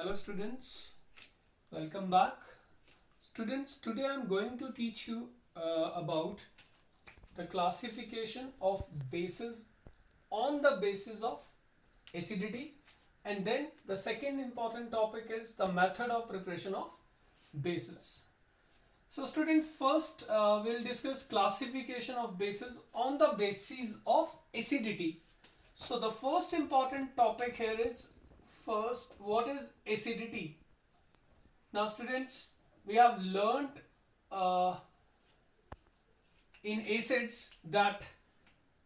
Hello students, welcome back. Students, today I am going to teach you about the classification of bases on the basis of acidity, and then the second important topic is the method of preparation of bases. So student, first we'll discuss classification of bases on the basis of acidity. So the first important topic here is, first, what is acidity? Now students, we have learnt uh, in acids that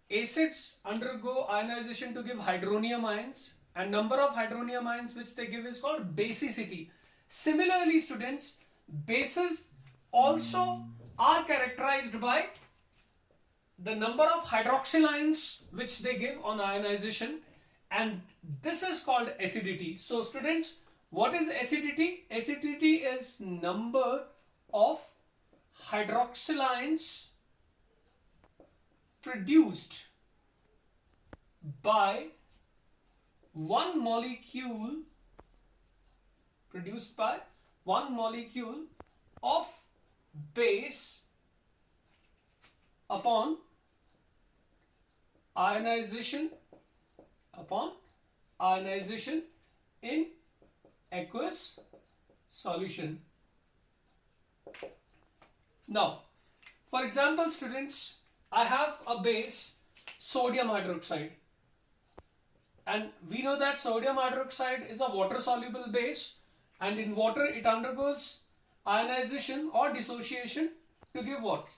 acids undergo ionization to give hydronium ions, and number of hydronium ions which they give is called basicity. Similarly students, bases also are characterized by the number of hydroxyl ions which they give on ionization, and this is called acidity. So students, what is acidity? Acidity is number of hydroxyl ions produced by one molecule of base upon ionization in aqueous solution. Now, for example students, I have a base sodium hydroxide, and we know that sodium hydroxide is a water soluble base, and in water it undergoes ionization or dissociation to give what?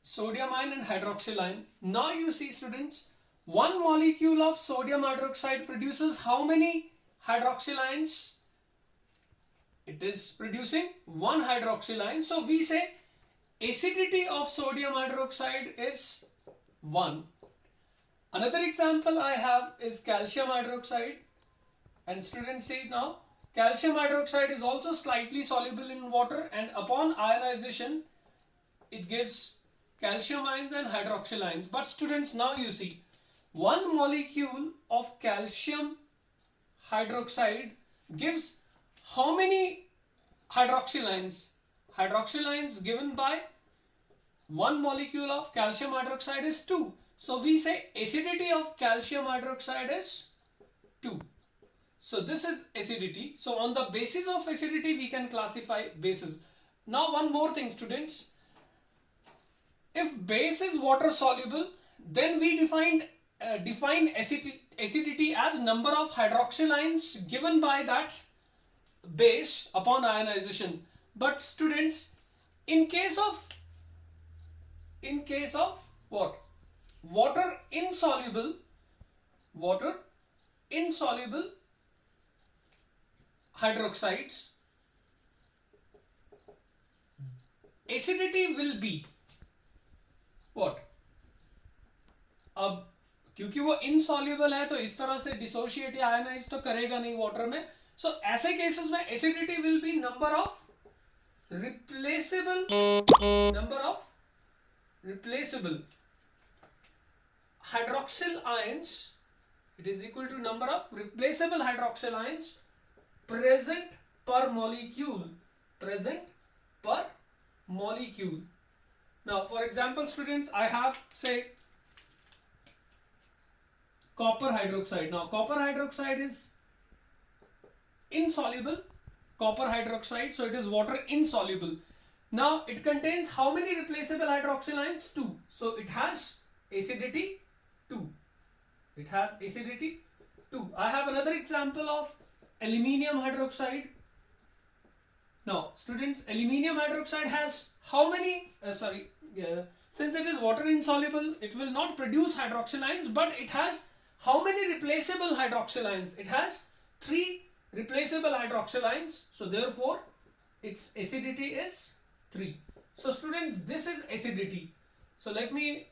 Sodium ion and hydroxyl ion. Now you see students, one molecule of sodium hydroxide produces how many hydroxyl ions? It is producing one hydroxyl ion. So we say acidity of sodium hydroxide is 1. Another example I have is calcium hydroxide, and students see now, calcium hydroxide is also slightly soluble in water, and upon ionization it gives calcium ions and hydroxyl ions. But students, now you see, one molecule of calcium hydroxide gives how many hydroxyl ions? Hydroxyl ions given by one molecule of calcium hydroxide is 2. So we say acidity of calcium hydroxide is 2. So this is acidity. So on the basis of acidity we can classify bases. Now one more thing students, if base is water soluble, then we define acidity as number of hydroxyl ions given by that base upon ionization. But students, in case of what? Water insoluble hydroxides, acidity will be what? अब क्योंकि वो insoluble है तो इस तरह से dissociate या ionise तो करेगा नहीं वाटर में. सो ऐसे केसेस में acidity will be number of replaceable hydroxyl ions. It is equal to number of replaceable hydroxyl ions present per molecule. Now for example students, I have say copper hydroxide. Now copper hydroxide is insoluble, so it is water insoluble. Now it contains how many replaceable hydroxyl ions? 2. So it has acidity 2. I have another example of aluminium hydroxide. Now students, aluminium hydroxide has how many since it is water insoluble, it will not produce hydroxyl ions, but it has how many replaceable hydroxyl ions? It has 3 replaceable hydroxyl ions, so therefore its acidity is 3. So students, this is acidity. So let me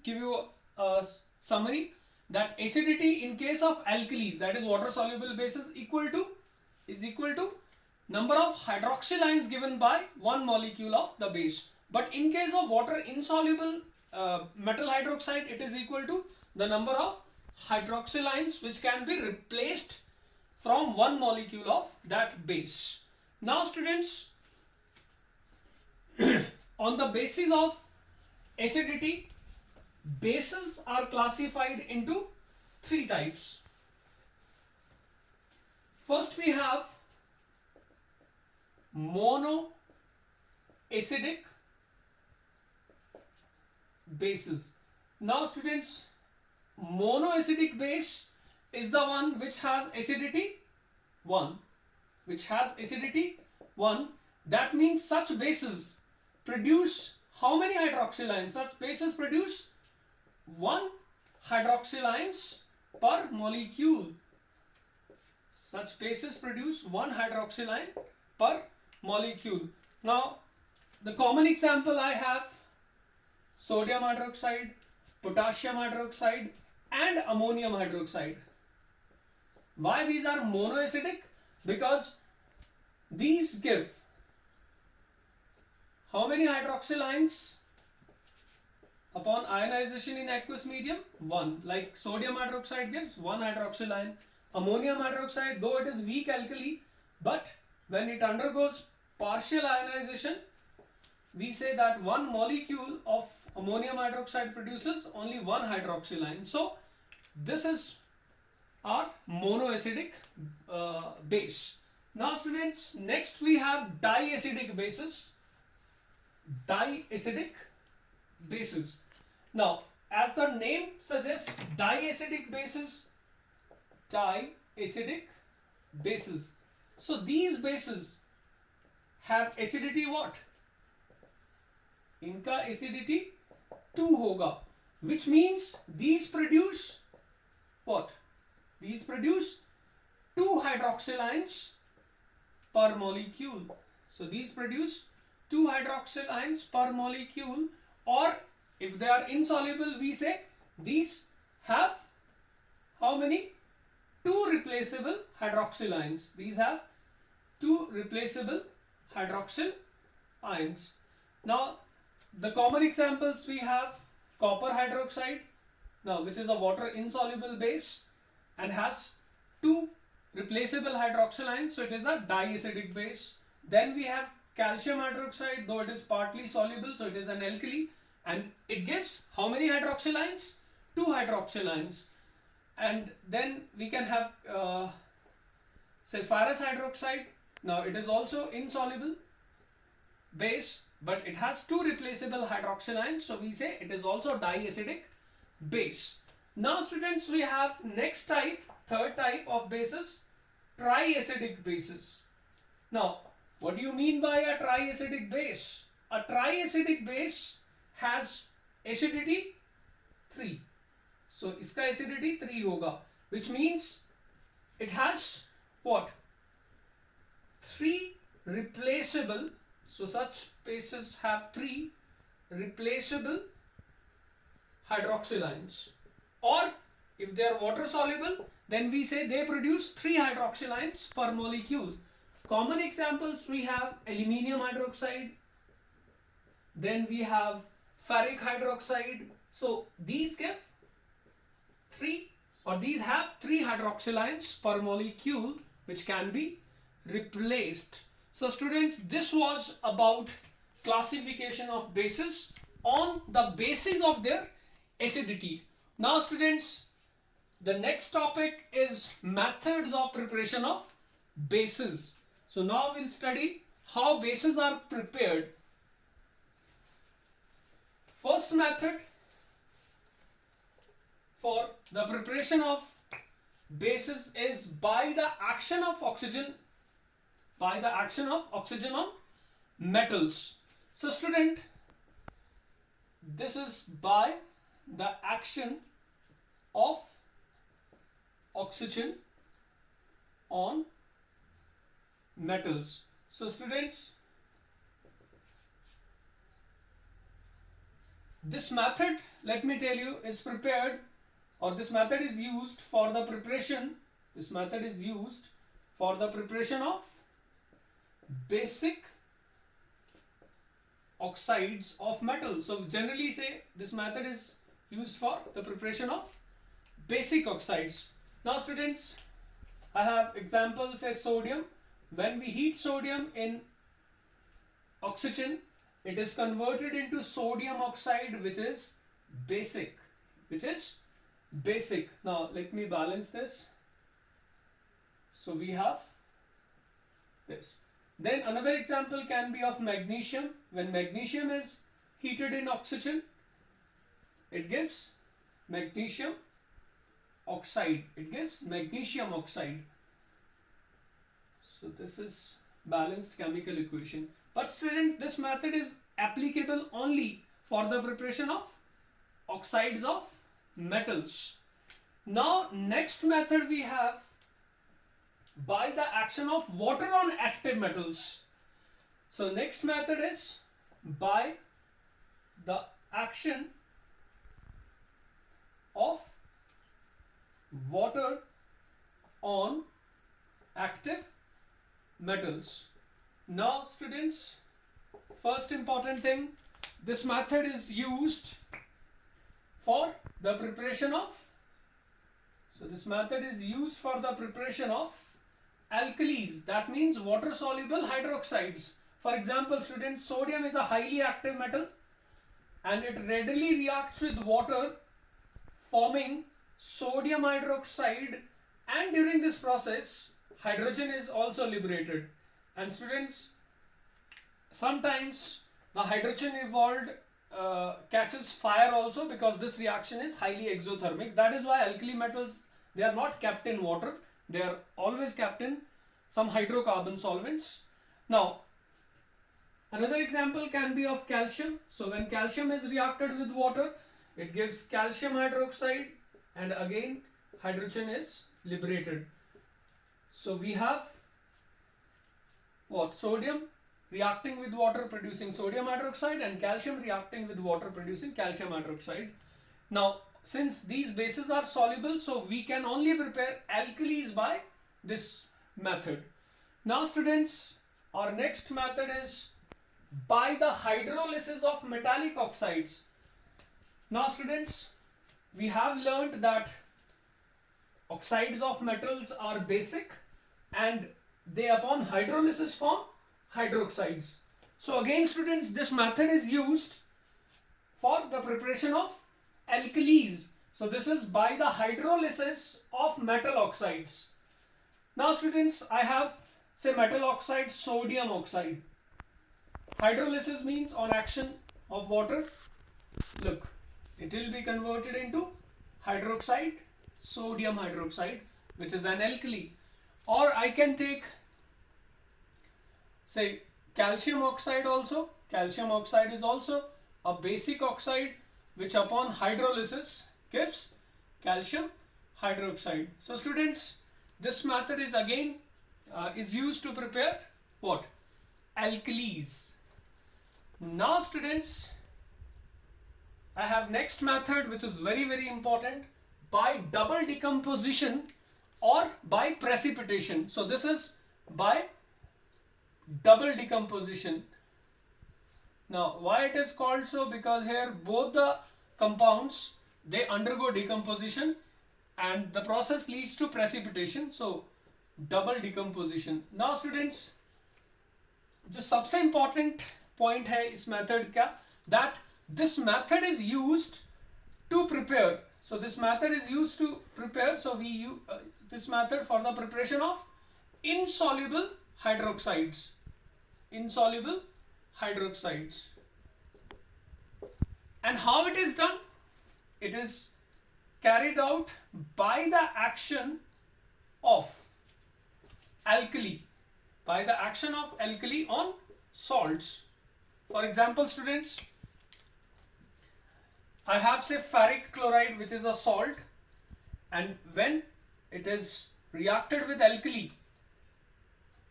give you a summary that acidity in case of alkalis, that is water soluble bases, is equal to number of hydroxyl ions given by one molecule of the base. But in case of water insoluble metal hydroxide, it is equal to the number of hydroxyl ions which can be replaced from one molecule of that base. Now students, on the basis of acidity, bases are classified into three types. First we have monoacidic bases. Now students, monoacidic base is the one which has acidity 1, that means such bases produce how many hydroxyl ions? Such bases produce 1 hydroxyl ions per molecule. Such bases produce 1 hydroxyl ion per molecule. Now the common example I have sodium hydroxide, potassium hydroxide and ammonium hydroxide. Why these are monoacidic? Because these give how many hydroxyl ions upon ionization in aqueous medium? 1. Like sodium hydroxide gives 1 hydroxyl ion. Ammonium hydroxide, though it is weak alkali, but when it undergoes partial ionization, we say that 1 molecule of ammonium hydroxide produces only 1 hydroxyl ion. So this is our monoacidic base. Now students, next we have diacidic bases. Now as the name suggests, diacidic bases. So these bases have acidity what? इनका acidity 2 होगा, which means these produce what? These produce 2 hydroxyl ions per molecule. So these produce 2 hydroxyl ions per molecule, or if they are insoluble, we say these have how many? 2 replaceable hydroxyl ions. These have 2 replaceable hydroxyl ions. Now the common examples we have copper hydroxide, now which is a water insoluble base and has 2 replaceable hydroxyl ions, so it is a diacidic base. Then we have calcium hydroxide, though it is partly soluble, so it is an alkali, and it gives how many hydroxyl ions? 2 hydroxyl ions. And then we can have say ferrous hydroxide. Now it is also insoluble base, but it has 2 replaceable hydroxyl ions, so we say it is also diacidic base. Now students, we have next type, third type of bases, triacidic bases. Now what do you mean by a triacidic base? A triacidic base has acidity 3. So इसका acidity 3 होगा, which means it has what? 3 replaceable. So such bases have 3 replaceable hydroxyl ions. Or if they are water soluble, then we say they produce 3 hydroxyl ions per molecule. Common examples we have aluminium hydroxide, then we have ferric hydroxide. So these give 3, or these have 3 hydroxyl ions per molecule, which can be replaced. So students, this was about classification of bases on the basis of their acidity. Now students, the next topic is methods of preparation of bases. So now we'll study how bases are prepared. First method for the preparation of bases is by the action of oxygen on metals. So student, this is by the action of oxygen on metals. So students, this method, let me tell you, is prepared, or this method is used for the preparation of basic oxides of metal. So generally say this method is used for the preparation of basic oxides. Now students, I have example, say sodium. When we heat sodium in oxygen, it is converted into sodium oxide, which is basic. Which is basic. Now let me balance this. So we have this. Then another example can be of magnesium. When magnesium is heated in oxygen, it gives magnesium oxide. It gives magnesium oxide. So this is balanced chemical equation. But students, this method is applicable only for the preparation of oxides of metals. Now next method we have by the action of water on active metals. So next method is by the action of water on active metals. Now students, first important thing, this method is used for the preparation of, so this method is used for the preparation of alkalis, that means water soluble hydroxides. For example students, sodium is a highly active metal and it readily reacts with water forming sodium hydroxide, and during this process hydrogen is also liberated. And students, sometimes the hydrogen evolved catches fire also, because this reaction is highly exothermic. That is why alkali metals, they are not kept in water, they are always kept in some hydrocarbon solvents. Now another example can be of calcium. So when calcium is reacted with water, it gives calcium hydroxide and again hydrogen is liberated. So we have what? Sodium reacting with water producing sodium hydroxide and calcium reacting with water producing calcium hydroxide. Now since these bases are soluble, so we can only prepare alkalis by this method. Now students, our next method is by the hydrolysis of metallic oxides. Now students, we have learned that oxides of metals are basic and they upon hydrolysis form hydroxides. So again students, this method is used for the preparation of alkalis. So this is by the hydrolysis of metal oxides. Now students, I have say metal oxide, sodium oxide. Hydrolysis means on action of water, look, it will be converted into hydroxide, sodium hydroxide, which is an alkali. Or I can take say calcium oxide also. Calcium oxide is also a basic oxide which upon hydrolysis gives calcium hydroxide. So students, this method is again is used to prepare what? Alkalis. Now students, I have next method which is very important, by double decomposition or by precipitation. So this is by double decomposition. Now why it is called so? Because here both the compounds, they undergo decomposition and the process leads to precipitation. So double decomposition. Now students, जो सबसे important point है इस method का, that this method is used to prepare. So this method is used to prepare. So we use this method for the preparation of insoluble hydroxides. Insoluble hydroxides. And how it is done? It is carried out by the action of alkali. By the action of alkali on salts. For example, students, I have say ferric chloride, which is a salt, and when it is reacted with alkali,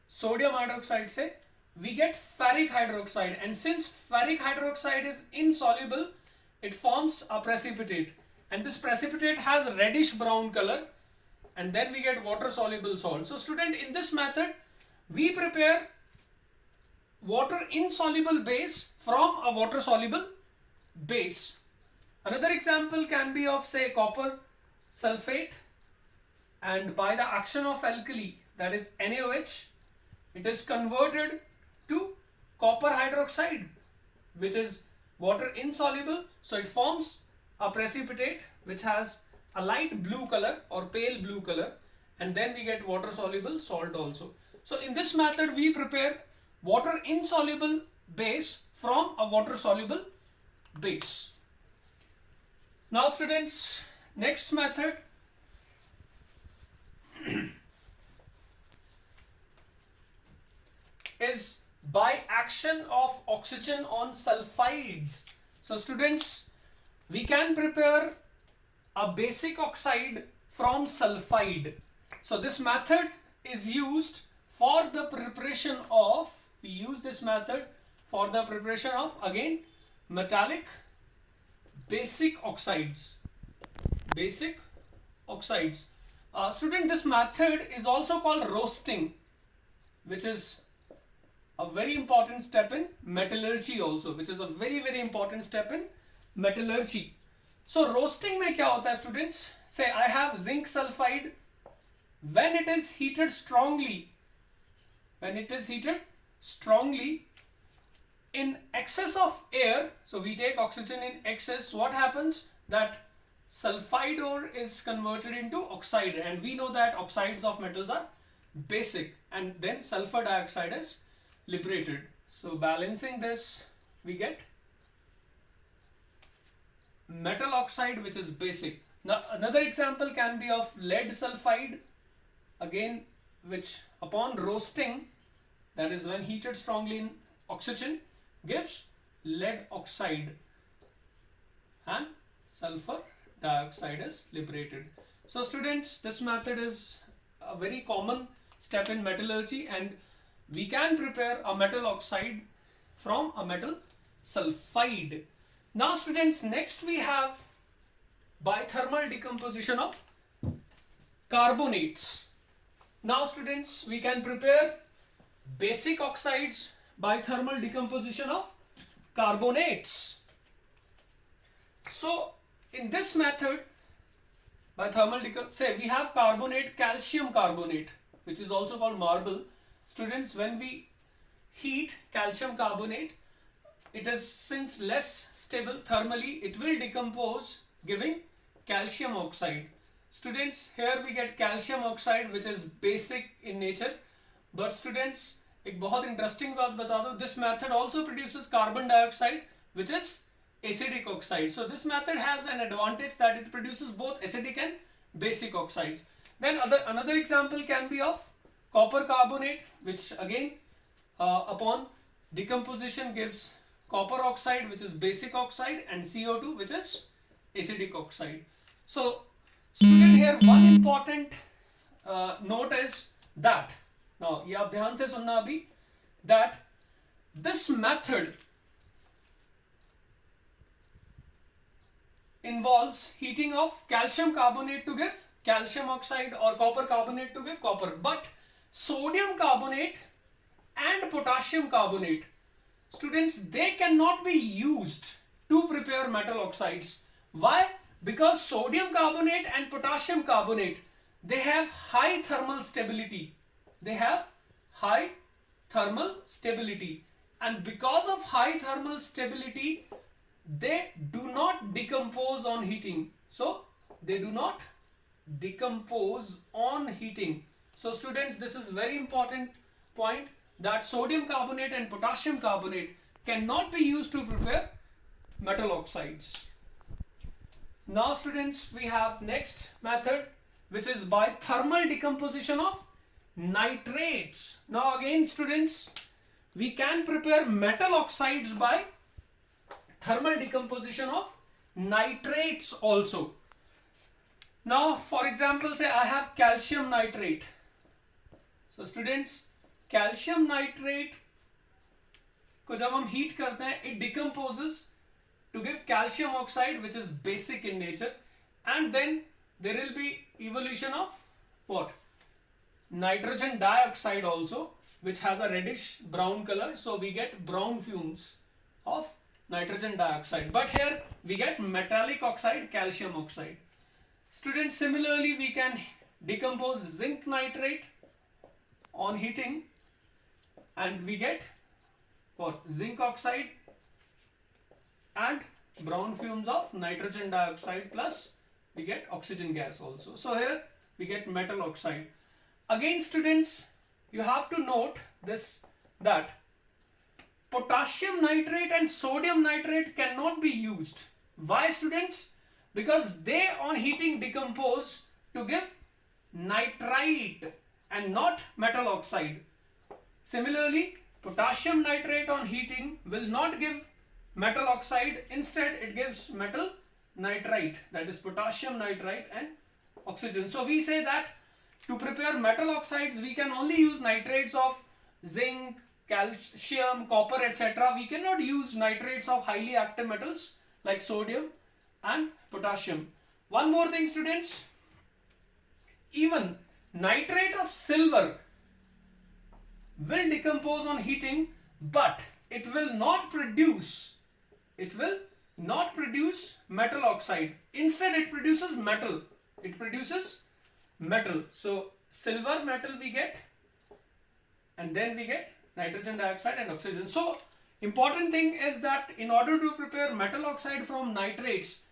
sodium hydroxide, say, we get ferric hydroxide, and since ferric hydroxide is insoluble, it forms a precipitate, and this precipitate has reddish brown color, and then we get water soluble salt. So student, in this method we prepare water insoluble base from a water soluble base. Another example can be of say copper sulfate. and by the action of alkali, that is NaOH, it is converted to copper hydroxide, which is water insoluble, so it forms a precipitate which has a light blue color or pale blue color, and then we get water soluble salt also. So in this method we prepare water insoluble base from a water soluble base. Now students, next method is by action of oxygen on sulfides. So students, we can prepare a basic oxide from sulfide. So this method is used for the preparation of, we use this method for the preparation of, again, metallic basic oxides. Basic oxides. Student, this method is also called roasting, which is a very important step in metallurgy also, which is a very important step in metallurgy. So roasting में क्या होता है students? Say I have zinc sulfide. When it is heated strongly, in excess of air, so we take oxygen in excess, what happens? That sulfide ore is converted into oxide, and we know that oxides of metals are basic, and then sulfur dioxide is liberated. So balancing this, we get metal oxide, which is basic. Now another example can be of lead sulfide, again, which upon roasting, that is when heated strongly in oxygen, gives lead oxide and sulfur dioxide is liberated. So students, this method is a very common step in metallurgy, and we can prepare a metal oxide from a metal sulfide. Now students, next we have by thermal decomposition of carbonates. Now students, we can prepare basic oxides by thermal decomposition of carbonates. So in this method, by thermal say we have carbonate, calcium carbonate, which is also called marble. Students, when we heat calcium carbonate, it is, since less stable thermally, it will decompose, giving calcium oxide. Students, here we get calcium oxide, which is basic in nature. But students, एक बहुत interesting बात बता दूं, this method also produces carbon dioxide, which is acidic oxide. So this method has an advantage that it produces both acidic and basic oxides. Then another example can be of copper carbonate, which again upon decomposition gives copper oxide, which is basic oxide, and CO2, which is acidic oxide. So student, here one important note is that, now ये आप ध्यान से सुनना अभी, that this method involves heating of calcium carbonate to give calcium oxide or copper carbonate to give copper, but sodium carbonate and potassium carbonate, students, they cannot be used to prepare metal oxides. Why? Because sodium carbonate and potassium carbonate, they have high thermal stability. And because of high thermal stability, they do not decompose on heating. So students, this is very important point, that sodium carbonate and potassium carbonate cannot be used to prepare metal oxides. Now students, we have next method, which is by thermal decomposition of nitrates. Now again students, we can prepare metal oxides by thermal decomposition of nitrates also. Now for example, say I have calcium nitrate. So students, calcium nitrate को जब हम heat करते हैं, it decomposes to give calcium oxide, which is basic in nature, and then there will be evolution of what? Nitrogen dioxide also, which has a reddish brown color, so we get brown fumes of nitrogen dioxide. But here we get metallic oxide, calcium oxide. Students, similarly we can decompose zinc nitrate on heating, and we get what? Zinc oxide and brown fumes of nitrogen dioxide, plus we get oxygen gas also. So here we get metal oxide. Again students, you have to note this, that potassium nitrate and sodium nitrate cannot be used. Why students? Because they on heating decompose to give nitrite and not metal oxide. Similarly, potassium nitrate on heating will not give metal oxide, instead it gives metal nitrite, that is potassium nitrite and oxygen. So we say that to prepare metal oxides we can only use nitrates of zinc, calcium, copper, etc. We cannot use nitrates of highly active metals like sodium and potassium. One more thing students, even nitrate of silver will decompose on heating, but it will not produce metal oxide. Instead it produces metal. So silver metal we get, and then we get nitrogen dioxide and oxygen. So important thing is that in order to prepare metal oxide from nitrates,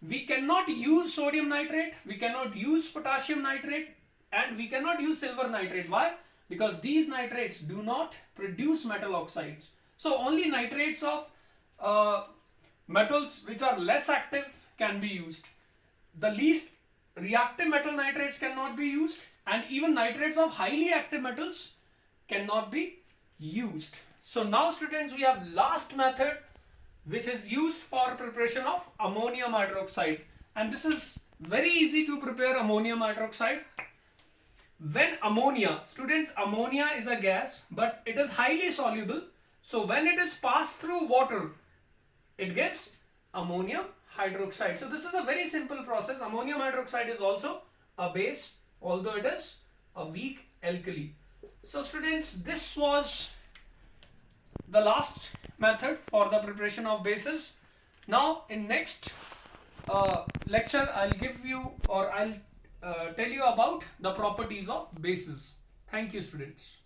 we cannot use sodium nitrate, we cannot use potassium nitrate, and we cannot use silver nitrate. Why? Because these nitrates do not produce metal oxides. So only nitrates of metals which are less active can be used. The least reactive metal nitrates cannot be used, and even nitrates of highly active metals cannot be used. So now students, we have last method which is used for preparation of ammonium hydroxide, and this is very easy to prepare ammonium hydroxide. When ammonia, students, ammonia is a gas but it is highly soluble, so when it is passed through water it gives ammonium hydroxide. So this is a very simple process. Ammonium hydroxide is also a base, although it is a weak alkali. So students, this was the last method for the preparation of bases. Now in next lecture I'll give you, or I'll tell you about the properties of bases. Thank you students.